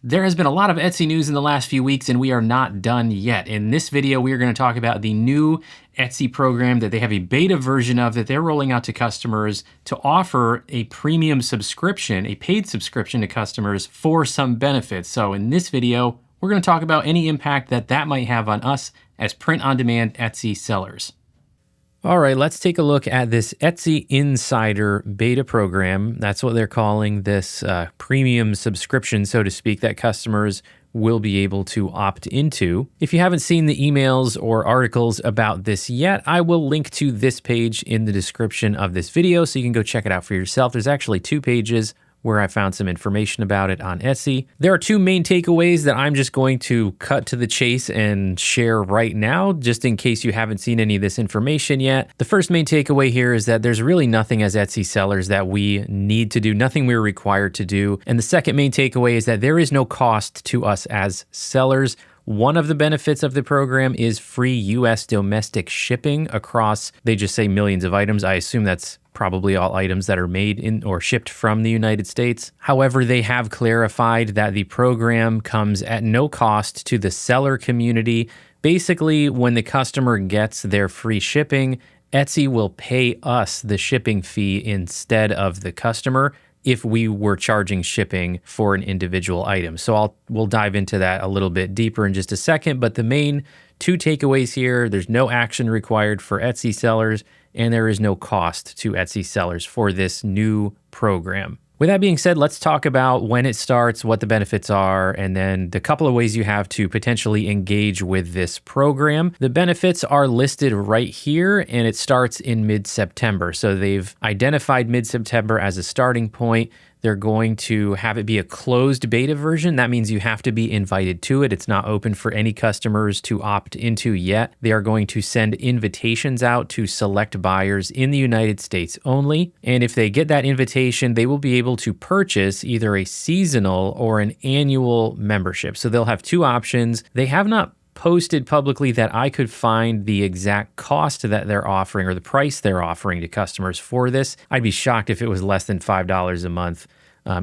There has been a lot of Etsy news in the last few weeks, and we are not done yet. In this video, we are going to talk about the new Etsy program that they have a beta version of that they're rolling out to customers to offer a premium subscription, a paid subscription to customers for some benefits. So in this video, we're going to talk about any impact that might have on us as print-on-demand Etsy sellers. All right, let's take a look at this Etsy Insider beta program. That's what they're calling this premium subscription, so to speak, that customers will be able to opt into. If you haven't seen the emails or articles about this yet, I will link to this page in the description of this video so you can go check it out for yourself. There's actually 2 pages where I found some information about it on Etsy. There are 2 main takeaways that I'm just going to cut to the chase and share right now, just in case you haven't seen any of this information yet. The first main takeaway here is that there's really nothing as Etsy sellers that we need to do, nothing we're required to do. And the second main takeaway is that there is no cost to us as sellers. One of the benefits of the program is free US domestic shipping across, they just say millions of items. I assume that's probably all items that are made in or shipped from the United States. However, they have clarified that the program comes at no cost to the seller community. Basically, when the customer gets their free shipping, Etsy will pay us the shipping fee instead of the customer if we were charging shipping for an individual item. So we'll dive into that a little bit deeper in just a second, but the main 2 takeaways here: there's no action required for Etsy sellers, and there is no cost to Etsy sellers for this new program. With that being said, let's talk about when it starts, what the benefits are, and then the couple of ways you have to potentially engage with this program. The benefits are listed right here, and it starts in mid-September. So they've identified mid-September as a starting point. They're going to have it be a closed beta version. That means you have to be invited to it. It's not open for any customers to opt into yet. They are going to send invitations out to select buyers in the United States only. And if they get that invitation, they will be able to purchase either a seasonal or an annual membership. So they'll have 2 options. They have not posted publicly that I could find the exact cost that they're offering or the price they're offering to customers for this. I'd be shocked if it was less than $5 a month,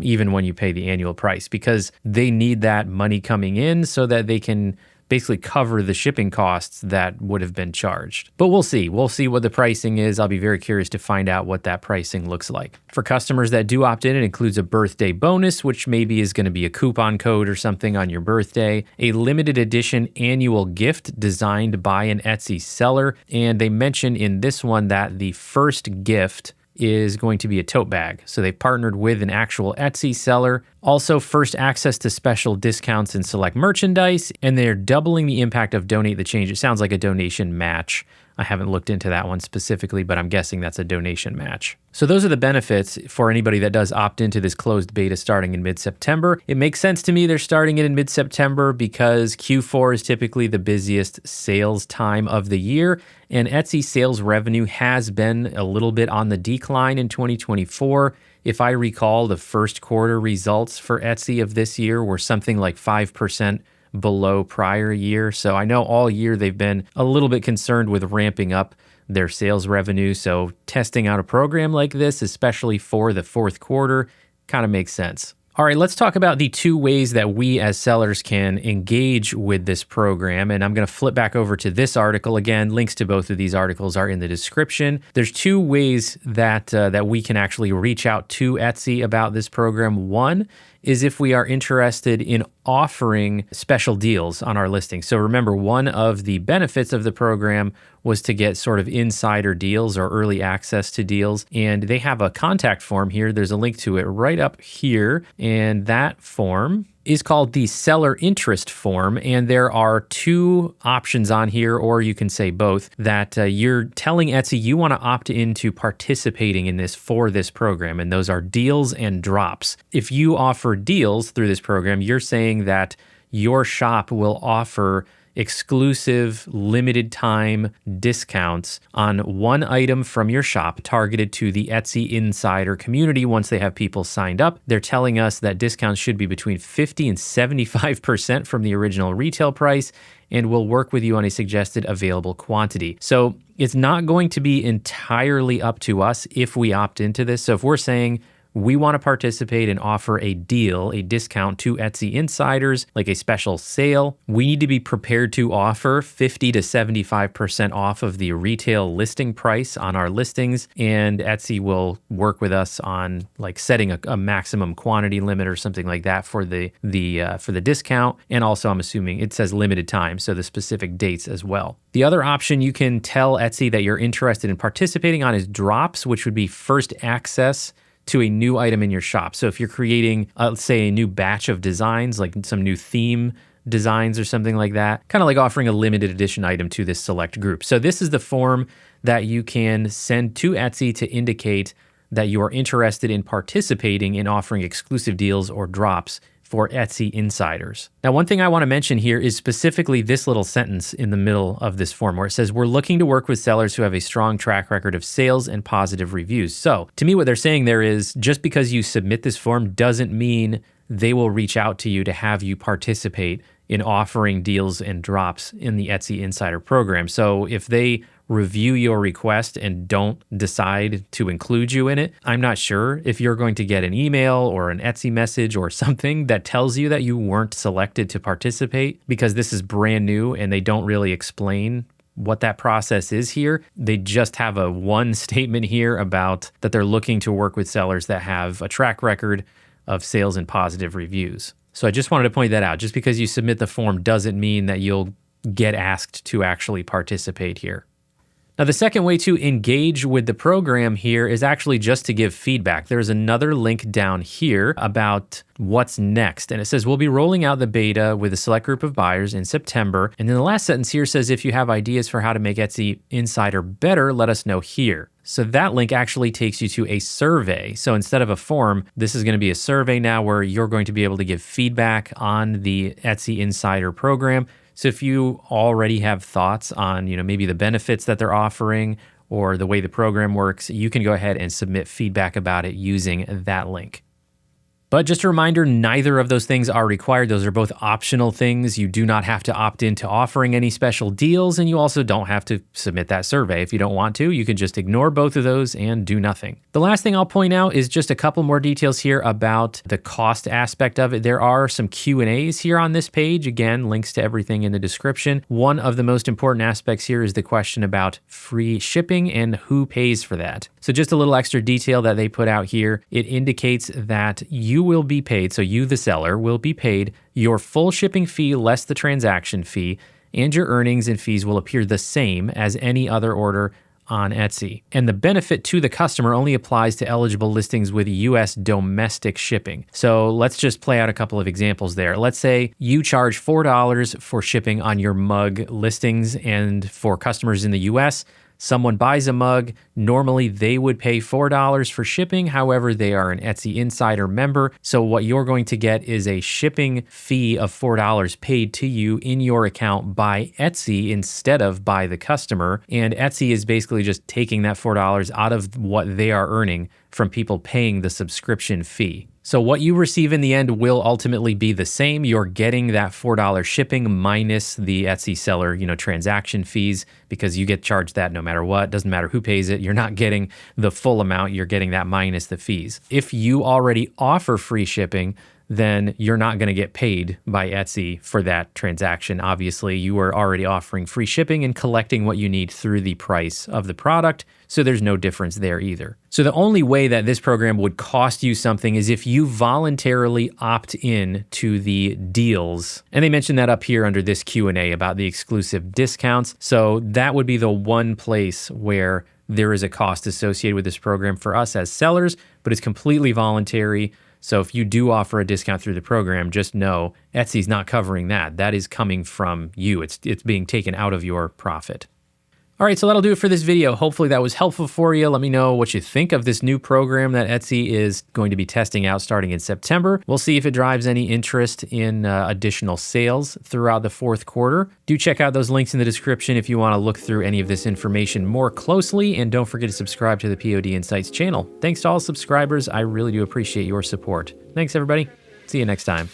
even when you pay the annual price, because they need that money coming in so that they can basically cover the shipping costs that would have been charged. But we'll see. We'll see what the pricing is. I'll be very curious to find out what that pricing looks like. For customers that do opt in, it includes a birthday bonus, which maybe is going to be a coupon code or something on your birthday, a limited edition annual gift designed by an Etsy seller. And they mention in this one that the first gift is going to be a tote bag. So they partnered with an actual Etsy seller. Also, first access to special discounts and select merchandise, and they're doubling the impact of Donate the Change. It sounds like a donation match. I haven't looked into that one specifically, but I'm guessing that's a donation match. So those are the benefits for anybody that does opt into this closed beta starting in mid-September. It makes sense to me they're starting it in mid-September because Q4 is typically the busiest sales time of the year, and Etsy sales revenue has been a little bit on the decline in 2024. If I recall, the first quarter results for Etsy of this year were something like 5% below prior year. So I know all year they've been a little bit concerned with ramping up their sales revenue. So testing out a program like this, especially for the 4th quarter, kind of makes sense. All right, let's talk about the 2 ways that we as sellers can engage with this program. And I'm going to flip back over to this article. Again, links to both of these articles are in the description. There's 2 ways that we can actually reach out to Etsy about this program. One is if we are interested in offering special deals on our listing. So remember, one of the benefits of the program was to get sort of insider deals or early access to deals. And they have a contact form here. There's a link to it right up here. And that form is called the seller interest form. And there are 2 options on here, or you can say both, that you're telling Etsy you want to opt into participating in this for this program. And those are deals and drops. If you offer deals through this program, you're saying that your shop will offer exclusive limited time discounts on one item from your shop targeted to the Etsy Insider community. Once they have people signed up, they're telling us that discounts should be between 50 and 75% from the original retail price, and we'll work with you on a suggested available quantity. So it's not going to be entirely up to us if we opt into this. So if we're saying we want to participate and offer a deal, a discount to Etsy insiders, like a special sale. We need to be prepared to offer 50 to 75% off of the retail listing price on our listings, and Etsy will work with us on like setting a maximum quantity limit or something like that for the discount. And also, I'm assuming it says limited time, so the specific dates as well. The other option you can tell Etsy that you're interested in participating on is drops, which would be first access to a new item in your shop. So if you're creating, let's say, a new batch of designs, like some new theme designs or something like that, kind of like offering a limited edition item to this select group. So this is the form that you can send to Etsy to indicate that you are interested in participating in offering exclusive deals or drops for Etsy insiders. Now, one thing I want to mention here is specifically this little sentence in the middle of this form where it says, we're looking to work with sellers who have a strong track record of sales and positive reviews. So to me, what they're saying there is just because you submit this form doesn't mean they will reach out to you to have you participate in offering deals and drops in the Etsy Insider program. So if they review your request and don't decide to include you in it, I'm not sure if you're going to get an email or an Etsy message or something that tells you that you weren't selected to participate, because this is brand new and they don't really explain what that process is here. They just have a one statement here about that they're looking to work with sellers that have a track record of sales and positive reviews. So I just wanted to point that out. Just because you submit the form doesn't mean that you'll get asked to actually participate here. Now, the second way to engage with the program here is actually just to give feedback. There's another link down here about what's next. And it says, we'll be rolling out the beta with a select group of buyers in September. And then the last sentence here says, if you have ideas for how to make Etsy Insider better, let us know here. So that link actually takes you to a survey. So instead of a form, this is going to be a survey now where you're going to be able to give feedback on the Etsy Insider program. So if you already have thoughts on, maybe the benefits that they're offering or the way the program works, you can go ahead and submit feedback about it using that link. But just a reminder, neither of those things are required. Those are both optional things. You do not have to opt into offering any special deals, and you also don't have to submit that survey. If you don't want to, you can just ignore both of those and do nothing. The last thing I'll point out is just a couple more details here about the cost aspect of it. There are some Q&As here on this page. Again, links to everything in the description. One of the most important aspects here is the question about free shipping and who pays for that. So just a little extra detail that they put out here. It indicates that you will be paid, so you, the seller, will be paid your full shipping fee less the transaction fee, and your earnings and fees will appear the same as any other order on Etsy. And the benefit to the customer only applies to eligible listings with US domestic shipping. So let's just play out a couple of examples there. Let's say you charge $4 for shipping on your mug listings, and for customers in the US, someone buys a mug, normally they would pay $4 for shipping. However, they are an Etsy Insider member. So what you're going to get is a shipping fee of $4 paid to you in your account by Etsy instead of by the customer. And Etsy is basically just taking that $4 out of what they are earning from people paying the subscription fee. So what you receive in the end will ultimately be the same. You're getting that $4 shipping minus the Etsy seller, transaction fees, because you get charged that no matter what. Doesn't matter who pays it. You're not getting the full amount. You're getting that minus the fees. If you already offer free shipping, then you're not going to get paid by Etsy for that transaction. Obviously, you are already offering free shipping and collecting what you need through the price of the product, so there's no difference there either. So the only way that this program would cost you something is if you voluntarily opt in to the deals. And they mentioned that up here under this Q&A about the exclusive discounts. So that would be the one place where there is a cost associated with this program for us as sellers, but it's completely voluntary. So if you do offer a discount through the program, just know Etsy's not covering that. That is coming from you. It's being taken out of your profit. All right, so that'll do it for this video. Hopefully that was helpful for you. Let me know what you think of this new program that Etsy is going to be testing out starting in September. We'll see if it drives any interest in additional sales throughout the fourth quarter. Do check out those links in the description if you want to look through any of this information more closely. And don't forget to subscribe to the POD Insights channel. Thanks to all subscribers. I really do appreciate your support. Thanks, everybody. See you next time.